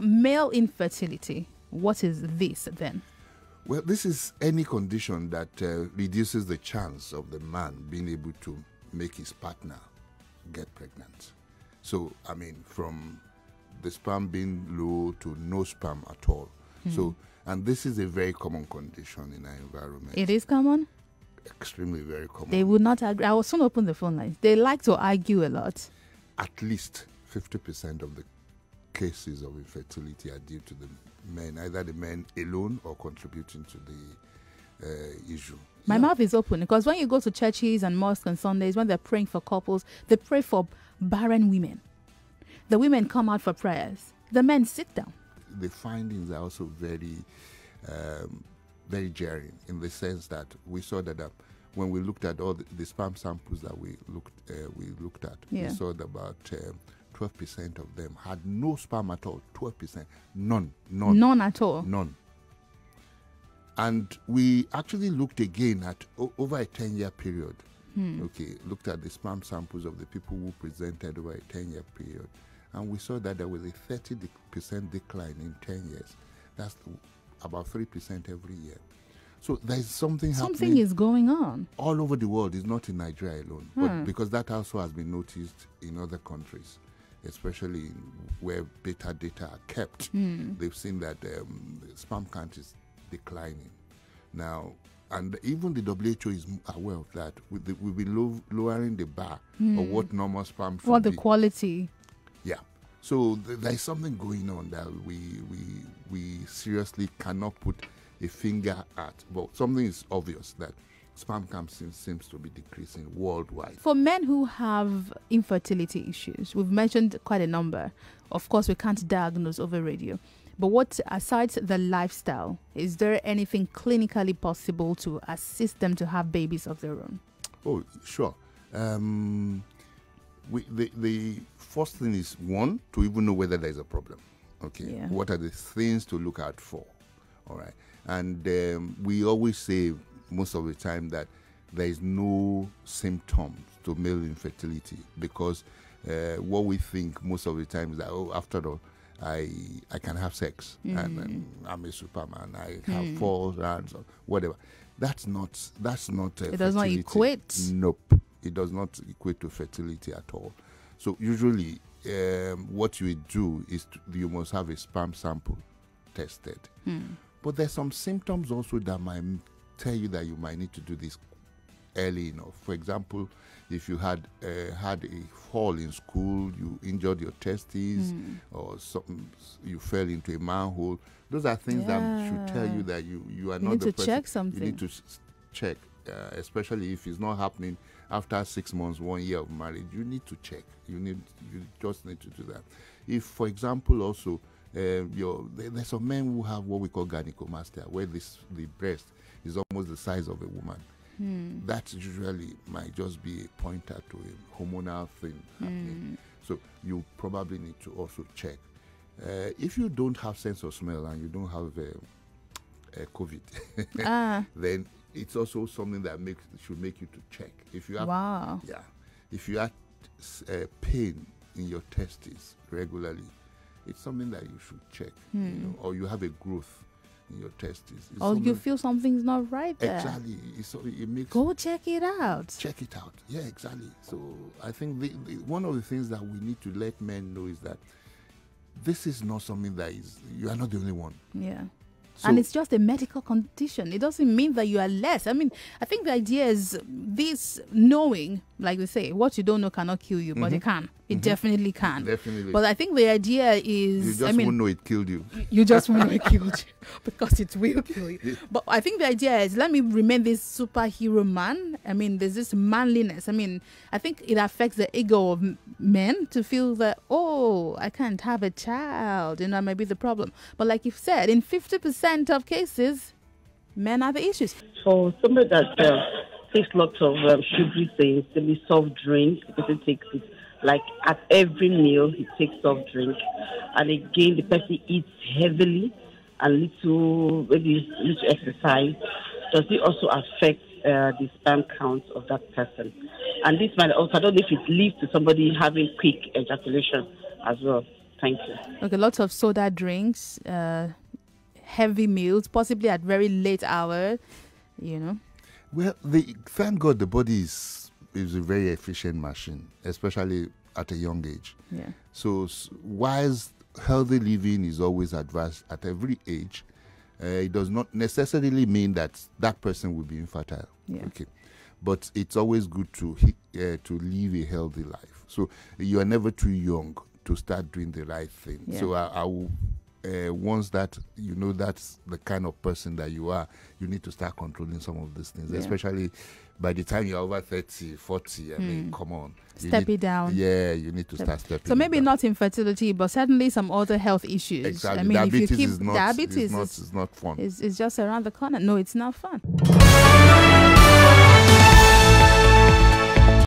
Male infertility, what is this then? Well, this is any condition that reduces the chance of the man being able to make his partner get pregnant. So, I mean, from the sperm being low to no sperm at all. So, and this is a very common condition in our environment. It is common? Extremely very common. They would not agree. I will soon open the phone lines. They like to argue a lot. At least 50% of the cases of infertility are due to the men, either the men alone or contributing to the issue. My mouth is open because when you go to churches and mosques on Sundays, when they're praying for couples, they pray for barren women. The women come out for prayers. The men sit down. The findings are also very, very jarring in the sense that we saw that when we looked at all the sperm samples that we looked at, we saw that about 12% of them had no sperm at all. 12%, none at all. None. And we actually looked again at over a 10-year period. Okay, looked at the sperm samples of the people who presented over a 10-year period, and we saw that there was a 30% decline in 10 years. That's about 3% every year. So there's something happening. Something is going on all over the world. It's not in Nigeria alone, but because that also has been noticed in other countries, especially where beta data are kept. They've seen that the sperm count is declining now, and even the WHO is aware of that. We've been lowering the bar of what normal sperm should be. What the quality? Yeah. So there's something going on that we seriously cannot put a finger at, but something is obvious that sperm count seems to be decreasing worldwide. For men who have infertility issues, we've mentioned quite a number. Of course, we can't diagnose over radio. But what, aside the lifestyle, is there anything clinically possible to assist them to have babies of their own? Oh, sure. The first thing is, one, to even know whether there's a problem. Okay. Yeah. What are the things to look out for? All right. And we always say most of the time that there is no symptoms to male infertility, because what we think most of the time is that, oh, after all, I can have sex and I'm a superman. I have 4 rounds or whatever. That's not. It does not equate. Nope, it does not equate to fertility at all. So usually, what you do is you must have a sperm sample tested. But there's some symptoms also that might tell you that you might need to do this early enough. For example, if you had a fall in school, you injured your testes, or something, you fell into a manhole. Those are things that should tell you that you are not the person. You need to check something. You need to check, especially if it's not happening after 6 months, 1 year of marriage. You need to check. You just need to do that. If, for example, also there's some men who have what we call gynecomastia, where the breast is almost the size of a woman. That usually might just be a pointer to a hormonal thing happening. So you probably need to also check. If you don't have sense of smell and you don't have COVID, then it's also something that should make you to check. If you have, if you have pain in your testes regularly, it's something that you should check. You know, or you have a growth in your testes. Or you feel something's not right there. Exactly. It makes. Go check it out. Check it out. Yeah, exactly. So I think one of the things that we need to let men know is that this is not something that you are not the only one. Yeah. So, and it's just a medical condition. It doesn't mean that you are less. I mean, I think the idea is this knowing, like they say, what you don't know cannot kill you, but it can. It definitely can. Definitely. But I think the idea is... You just won't know it killed you. You just won't know it killed you because it will kill you. Yeah. But I think the idea is, let me remain this superhero man. I mean, there's this manliness. I mean, I think it affects the ego of men to feel that, oh, I can't have a child. You know, that might be the problem. But like you've said, in 50% of cases, men are the issues. For somebody that takes lots of sugary things, maybe soft drink, the person takes it. Like at every meal, he takes soft drink. And again, the person eats heavily and maybe little exercise. Does it also affect the sperm count of that person? And this might also, I don't know if it leads to somebody having quick ejaculation as well. Thank you. Okay, lots of soda drinks, heavy meals, possibly at very late hour, you know. Well, thank God the body is a very efficient machine, especially at a young age. Yeah. So whilst healthy living is always advised at every age, it does not necessarily mean that that person will be infertile. Yeah. Okay, but it's always good to live a healthy life. So you are never too young to start doing the right thing. Yeah. So I will. Once that you know that's the kind of person that you are, you need to start controlling some of these things, especially by the time you're over 30, 40. I mean, come on. Step it down. Yeah, you need to start stepping So maybe it down. not infertility, but certainly some other health issues. Exactly. I mean, Diabetes if you keep is not, diabetes, it's not fun. it's just around the corner. No, it's not fun.